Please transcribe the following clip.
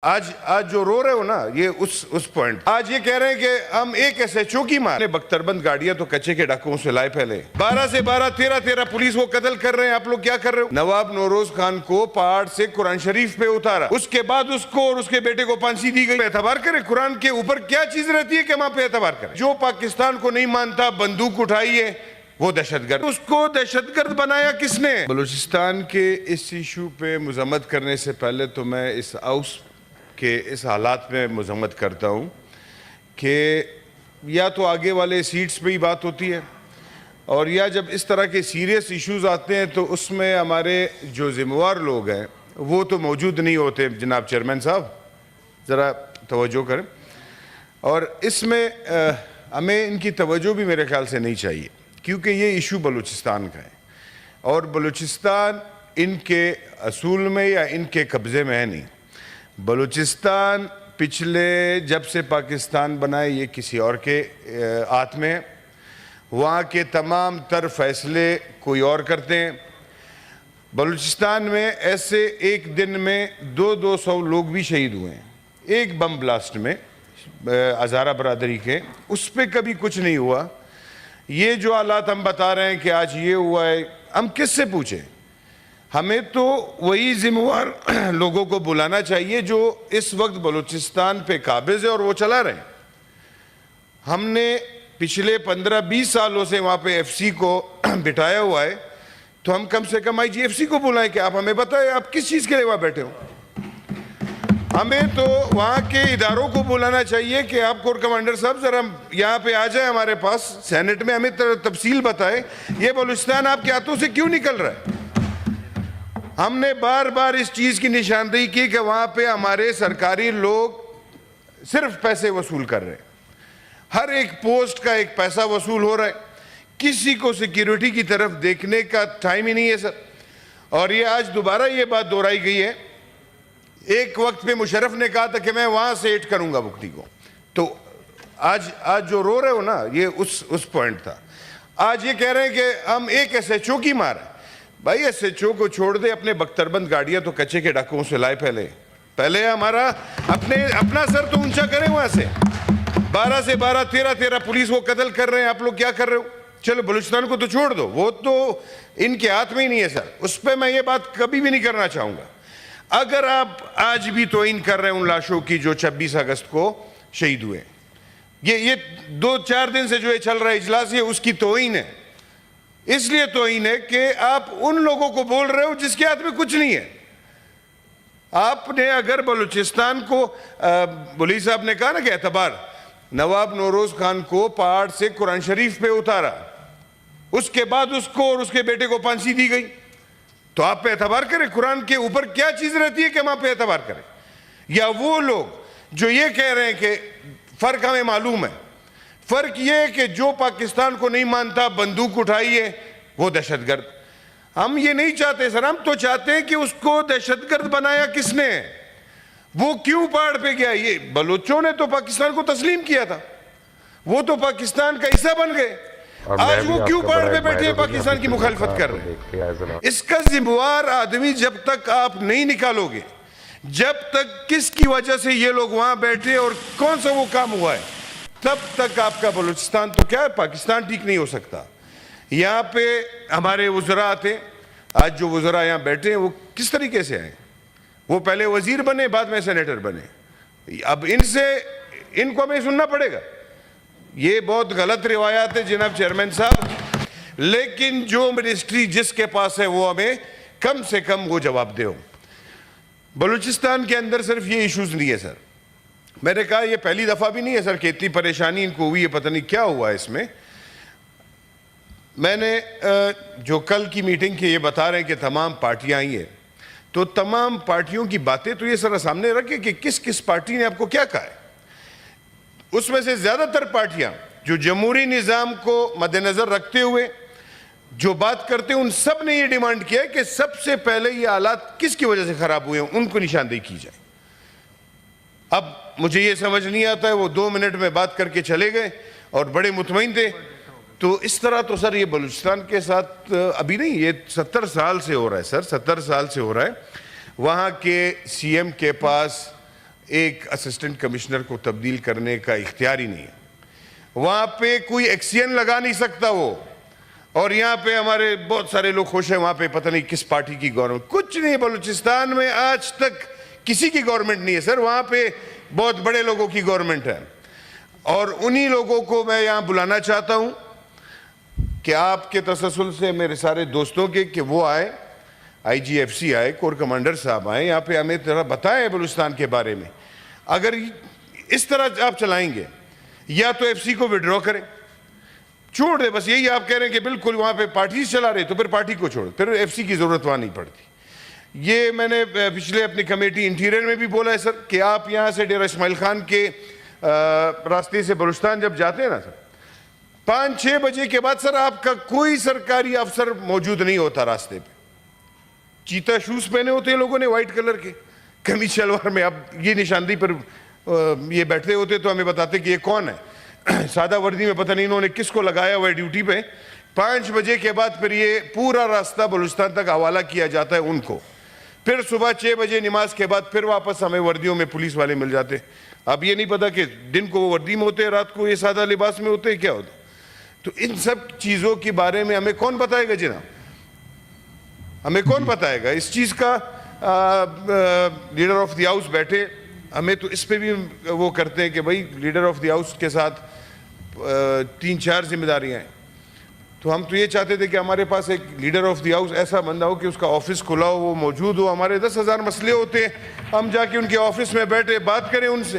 آج جو رو رہے ہو نا یہ اس پوائنٹ آج یہ کہہ رہے ہیں کہ ہم ایک ایسے چوکی مارے بختربند گاڑیاں تو کچے کے ڈاکوؤں سے لائے پہلے 12 سے 12 13 پولیس کو قتل کر رہے ہیں. آپ لوگ کیا کر رہے ہو؟ نواب نوروز خان کو پہاڑ سے قرآن شریف پہ اتارا, اس کے بعد اس کو اور اس کے بیٹے کو پھانسی دی گئی. اعتبار کرے قرآن کے اوپر کیا چیز رہتی ہے کہ وہاں پہ اعتبار کرے. جو پاکستان کو نہیں مانتا بندوق اٹھائی ہے وہ دہشت گرد. اس کو دہشت گرد بنایا کس نے؟ بلوچستان کے اس ایشو پہ مذمت کرنے سے پہلے تو میں اس ہاؤس کہ اس حالات میں مذمت کرتا ہوں کہ یا تو آگے والے سیٹس پہ ہی بات ہوتی ہے اور یا جب اس طرح کے سیریس ایشوز آتے ہیں تو اس میں ہمارے جو ذمہ وار لوگ ہیں وہ تو موجود نہیں ہوتے. جناب چیئرمین صاحب ذرا توجہ کریں, اور اس میں ہمیں ان کی توجہ بھی میرے خیال سے نہیں چاہیے کیونکہ یہ ایشو بلوچستان کا ہے اور بلوچستان ان کے اصول میں یا ان کے قبضے میں ہے نہیں. بلوچستان پچھلے جب سے پاکستان بنا ہے یہ کسی اور کے ہاتھ میں ہے. وہاں کے تمام تر فیصلے کوئی اور کرتے ہیں. بلوچستان میں ایسے ایک دن میں 200 لوگ بھی شہید ہوئے ہیں ایک بم بلاسٹ میں ہزارہ برادری کے, اس پہ کبھی کچھ نہیں ہوا. یہ جو حالات ہم بتا رہے ہیں کہ آج یہ ہوا ہے, ہم کس سے پوچھیں؟ ہمیں تو وہی ذمہ وار لوگوں کو بلانا چاہیے جو اس وقت بلوچستان پہ قابض ہے اور وہ چلا رہے ہیں. ہم نے پچھلے 15-20 سالوں سے وہاں پہ ایف سی کو بٹھایا ہوا ہے تو ہم کم سے کم IGFC کو بلائیں کہ آپ ہمیں بتائیں آپ کس چیز کے لیے وہاں بیٹھے ہو. ہمیں تو وہاں کے اداروں کو بلانا چاہیے کہ آپ کور کمانڈر صاحب ذرا یہاں پہ آ جائیں ہمارے پاس سینٹ میں, ہمیں تفصیل بتائیں یہ بلوچستان آپ کے ہاتھوں سے کیوں نکل رہا ہے. ہم نے بار بار اس چیز کی نشاندہی کی کہ وہاں پہ ہمارے سرکاری لوگ صرف پیسے وصول کر رہے ہیں. ہر ایک پوسٹ کا ایک پیسہ وصول ہو رہا ہے, کسی کو سیکیورٹی کی طرف دیکھنے کا ٹائم ہی نہیں ہے سر. اور یہ آج دوبارہ یہ بات دہرائی گئی ہے. ایک وقت پہ مشرف نے کہا تھا کہ میں وہاں سے ایڈ کروں گا بکتی کو, تو آج جو رو رہے ہو نا یہ اس پوائنٹ تھا. آج یہ کہہ رہے ہیں کہ ہم ایک ایسے چوکی مارے. بھائی ایس ایچ او کو چھوڑ دے, اپنے بختربند گاڑیاں تو کچے کے ڈاکوؤں سے لائے پہلے ہمارا اپنا سر تو اونچا کریں. وہاں سے 12 سے 12 13 پولیس کو قتل کر رہے ہیں, آپ لوگ کیا کر رہے ہو؟ چلو بلوچستان کو تو چھوڑ دو, وہ تو ان کے ہاتھ میں ہی نہیں ہے سر, اس پہ میں یہ بات کبھی بھی نہیں کرنا چاہوں گا. اگر آپ آج بھی توہین کر رہے ہیں ان لاشوں کی جو 26 اگست کو شہید ہوئے, یہ 2-4 دن سے جو یہ چل رہا ہے اجلاس, یہ اس کی توہین ہے. اس لیے توہین ہے کہ آپ ان لوگوں کو بول رہے ہو جس کے ہاتھ میں کچھ نہیں ہے. آپ نے اگر بلوچستان کو بولی صاحب نے کہا نا کہ اعتبار, نواب نوروز خان کو پہاڑ سے قرآن شریف پہ اتارا, اس کے بعد اس کو اور اس کے بیٹے کو پھانسی دی گئی, تو آپ پہ اعتبار کریں. قرآن کے اوپر کیا چیز رہتی ہے کہ وہاں پہ اعتبار کریں؟ یا وہ لوگ جو یہ کہہ رہے ہیں کہ فرق ہمیں معلوم ہے, فرق یہ ہے کہ جو پاکستان کو نہیں مانتا بندوق اٹھائی ہے وہ دہشت گرد. ہم یہ نہیں چاہتے سر, ہم تو چاہتے ہیں کہ اس کو دہشت گرد بنایا کس نے, وہ کیوں پہاڑ پہ گیا. یہ بلوچوں نے تو پاکستان کو تسلیم کیا تھا, وہ تو پاکستان کا حصہ بن گئے, آج وہ کیوں پہاڑ پہ بیٹھے پاکستان کی مخالفت کر رہے ہیں. اس کا ذمہ وار آدمی جب تک آپ نہیں نکالو گے, جب تک کس کی وجہ سے یہ لوگ وہاں بیٹھے اور کون سا وہ کام ہوا ہے, تب تک آپ کا بلوچستان تو کیا ہے پاکستان ٹھیک نہیں ہو سکتا. یہاں پہ ہمارے وزراء آتے, آج جو وزراء یہاں بیٹھے ہیں وہ کس طریقے سے آئے, وہ پہلے وزیر بنے بعد میں سینیٹر بنے. اب ان کو ہمیں سننا پڑے گا. یہ بہت غلط روایات ہے جناب چیئرمین صاحب, لیکن جو منسٹری جس کے پاس ہے وہ ہمیں کم سے کم وہ جواب دے. بلوچستان کے اندر صرف یہ ایشوز نہیں ہے سر, میں نے کہا یہ پہلی دفعہ بھی نہیں ہے سر کہ اتنی پریشانی ان کو ہوئی ہے, پتہ نہیں کیا ہوا ہے اس میں. میں نے جو کل کی میٹنگ کے یہ بتا رہے ہیں کہ تمام پارٹیاں آئی ہیں, تو تمام پارٹیوں کی باتیں تو یہ سر سامنے رکھے کہ کس کس پارٹی نے آپ کو کیا کہا ہے. اس میں سے زیادہ تر پارٹیاں جو جمہوری نظام کو مد نظر رکھتے ہوئے جو بات کرتے ہیں, ان سب نے یہ ڈیمانڈ کیا ہے کہ سب سے پہلے یہ حالات کس کی وجہ سے خراب ہوئے ہیں ان کو نشاندہی کی جائے. اب مجھے یہ سمجھ نہیں آتا ہے, وہ 2 منٹ میں بات کر کے چلے گئے اور بڑے مطمئن تھے. تو اس طرح تو سر یہ بلوچستان کے ساتھ ابھی نہیں, یہ 70 سال سے ہو رہا ہے سر, 70 سال سے ہو رہا ہے. وہاں کے سی ایم کے پاس ایک اسسٹنٹ کمشنر کو تبدیل کرنے کا اختیار ہی نہیں ہے. وہاں پہ کوئی ایکسین لگا نہیں سکتا وہ. اور یہاں پہ ہمارے بہت سارے لوگ خوش ہیں, وہاں پہ پتہ نہیں کس پارٹی کی گورنمنٹ. کچھ نہیں, بلوچستان میں آج تک کسی کی گورنمنٹ نہیں ہے سر. وہاں پہ بہت بڑے لوگوں کی گورنمنٹ ہے, اور انہی لوگوں کو میں یہاں بلانا چاہتا ہوں کہ آپ کے تسلسل سے میرے سارے دوستوں کے کہ وہ آئے, آئی جی ایف سی آئے, کور کمانڈر صاحب آئے, یہاں پہ ہمیں ذرا بتائیں بلوچستان کے بارے میں. اگر اس طرح آپ چلائیں گے, یا تو ایف سی کو وڈرا کریں, چھوڑ دیں. بس یہی آپ کہہ رہے ہیں کہ بالکل وہاں پہ پارٹیز چلا رہے, تو پھر پارٹی کو چھوڑ, پھر ایف سی کی ضرورت وہاں نہیں پڑتی. یہ میں نے پچھلے اپنی کمیٹی انٹیریئر میں بھی بولا ہے سر, کہ آپ یہاں سے ڈیرہ اسماعیل خان کے راستے سے بلوچستان جب جاتے ہیں نا سر, 5-6 بجے کے بعد سر آپ کا کوئی سرکاری افسر موجود نہیں ہوتا راستے پہ. چیتا شوز پہنے ہوتے ہیں لوگوں نے وائٹ کلر کے, قمیض شلوار میں. اب یہ نشاندہی پر یہ بیٹھتے ہوتے تو ہمیں بتاتے کہ یہ کون ہے. سادہ وردی میں پتہ نہیں انہوں نے کس کو لگایا ہوا ہے ڈیوٹی پہ. 5 بجے کے بعد پھر یہ پورا راستہ بلوچستان تک حوالہ کیا جاتا ہے ان کو. پھر صبح 6 بجے نماز کے بعد پھر واپس ہمیں وردیوں میں پولیس والے مل جاتے. اب یہ نہیں پتا کہ دن کو وہ وردی میں ہوتے ہیں, رات کو یہ سادہ لباس میں ہوتے ہیں, کیا ہوتا. تو ان سب چیزوں کے بارے میں ہمیں کون بتائے گا جناب, ہمیں کون بتائے گا اس چیز کا. لیڈر آف دی ہاؤس بیٹھے, ہمیں تو اس پہ بھی وہ کرتے ہیں کہ بھائی لیڈر آف دی ہاؤس کے ساتھ 3-4 ذمہ داریاں ہیں. تو ہم تو یہ چاہتے تھے کہ ہمارے پاس ایک لیڈر آف دی ہاؤس ایسا بندہ ہو کہ اس کا آفس کھلا ہو, وہ موجود ہو. ہمارے 10,000 مسئلے ہوتے ہیں, ہم جا کے ان کے آفس میں بیٹھے بات کریں ان سے.